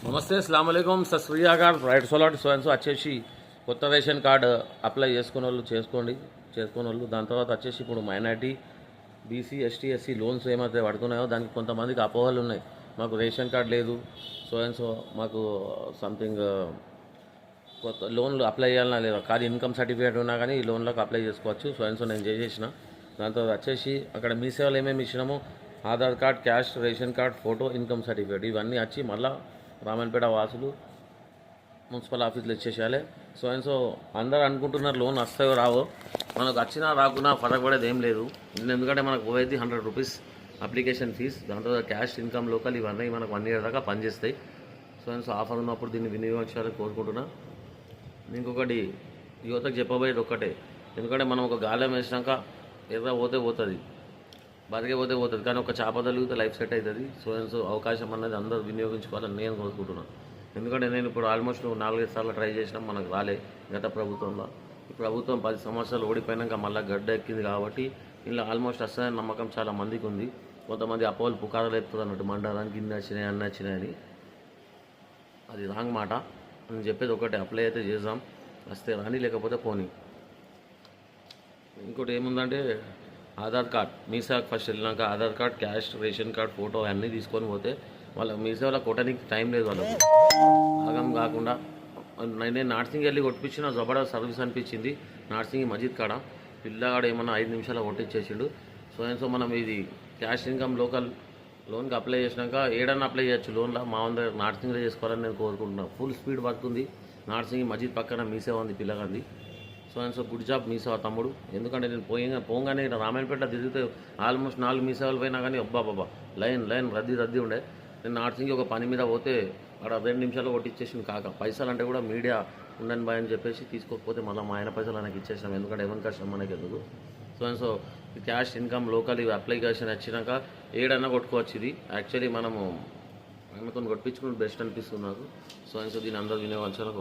నమస్తే అస్సలాము అలైకుం సస్రియాగార్ right సోలాట్ so వచ్చేసి కొత్త రేషన్ కార్డు అప్లై చేసుకునే వాళ్ళు చేసుకునే వాళ్ళు దాని తర్వాత వచ్చేసి ఇప్పుడు minority BC ST SC loans ఏమైతే పడుతున్నాయో దానికి కొంతమందికి అపోహలు ఉన్నాయి. మాకు రేషన్ కార్డు లేదు, సో మాకు సంథింగ్ కొత్త లోన్లు అప్లై చేయాలన్నా లేదా, కానీ ఇన్కమ్ సర్టిఫికేట్ ఉన్నా కానీ ఈ లోన్లకు అప్లై చేసుకోవచ్చు. సో నేను చేసేసిన దాని తర్వాత వచ్చేసి అక్కడ మీ సేవలు ఏమేమి ఇచ్చినామో Aadhaar card, cash, ration card, photo, income certificate ఇవన్నీ వచ్చి మళ్ళీ రామన్పేట వాసులు మున్సిపల్ ఆఫీస్లో ఇచ్చేసేయాలి. సో అందరూ అనుకుంటున్నారు లోన్ వస్తాయో రావో, మనకు వచ్చినా రాకున్నా పడేది ఏం లేదు. ఎందుకంటే మనకు పోయేది 100 రూపీస్ అప్లికేషన్ ఫీజ్, దాంతో క్యాష్, ఇన్కమ్, లోకల్ ఇవన్నీ మనకు 1 ఇయర్ దాకా పనిచేస్తాయి. సో ఆఫర్ ఉన్నప్పుడు దీన్ని వినియోగించాలని కోరుకుంటున్నా. ఇంకొకటి యువతకు చెప్పబోయేది ఒక్కటే, ఎందుకంటే మనం ఒక గాలం వేసినాక ఎర్ర పోతుంది, బతికే పోతుంది, కానీ ఒక చేప తగిలితే లైఫ్ సెట్ అవుతుంది. సో అవకాశం అన్నది అందరూ వినియోగించుకోవాలని నేను కోరుకుంటున్నాను. ఎందుకంటే నేను ఇప్పుడు ఆల్మోస్ట్ 4-5 సార్లు ట్రై చేసినా మనకు రాలే గత ప్రభుత్వంలో. ఈ ప్రభుత్వం 10 సంవత్సరాలు ఓడిపోయాక మళ్ళీ గడ్డ ఎక్కింది కాబట్టి ఇలా ఆల్మోస్ట్ వస్తుందని నమ్మకం చాలా మందికి ఉంది. కొంతమంది అపోహలు పుకారాలు ఎత్తుతుంది అన్నట్టు, మండలానికి ఇన్ని వచ్చినాయి అన్నీ వచ్చినాయని. అది రాంగ్ మాట. నేను చెప్పేది ఒకటే, అప్లై అయితే చేద్దాం, వస్తే రాని లేకపోతే పోనీ. ఇంకోటి ఏముందంటే ఆధార్ కార్డ్, మీ సేవకు ఫస్ట్ వెళ్ళినాక Aadhaar card, cash, ration card, photo అన్నీ తీసుకొని పోతే వాళ్ళకి మీ సేవలో కొట్టడానికి టైం లేదు. వాళ్ళకు ఆగం కాకుండా నేను నార్సింగ్ వెళ్ళి కొట్టించిన జబర్దస్త్ సర్వీస్ అనిపించింది. నార్సింగ్ మజీద్ కాడ పిల్లగాడు ఏమన్నా 5 నిమిషాలు కొట్టించేసిండు. సో మనం ఇది క్యాష్, ఇన్కమ్, లోకల్ లోన్కి అప్లై చేసినాక ఏడన్నా అప్లై చేయొచ్చు లోన్లో. మా దగ్గర నార్సింగ్లో చేసుకోవాలని నేను కోరుకుంటున్నాను. ఫుల్ స్పీడ్ వర్క్ ఉంది. నార్సింగ్ మజీద్ పక్కన మీ సేవ ఉంది పిల్లగాంది. సో గుడ్ జాబ్ మీ సేవ తమ్ముడు. ఎందుకంటే నేను పోగానే రామాయణపేట తిరిగితే ఆల్మోస్ట్ 4 మీ సేవలు పోయినా కానీ బాబా లైన్ రద్దీ ఉండే. నేను నార్సింగ్ ఒక పని మీద పోతే అక్కడ 2 నిమిషాలు కొట్టిచ్చేసింది. కాక పైసలు అంటే కూడా మీడియా ఉండని బాయ్ అని చెప్పేసి తీసుకోకపోతే మళ్ళీ మా ఆయన పైసలు ఆయనకి ఇచ్చేసినాం. ఎందుకంటే ఎవరి కష్టం మనకి ఎందుకు. సో క్యాష్, ఇన్కమ్, లోకల్ ఇవి అప్లికేషన్ వచ్చినాక ఏడన్నా కొట్టుకోవచ్చు. ఇది యాక్చువల్లీ మనము ఆయనతో కొట్టించుకుని బెస్ట్ అనిపిస్తుంది నాకు. సో దీన్ని అందరూ వినియోగించాలని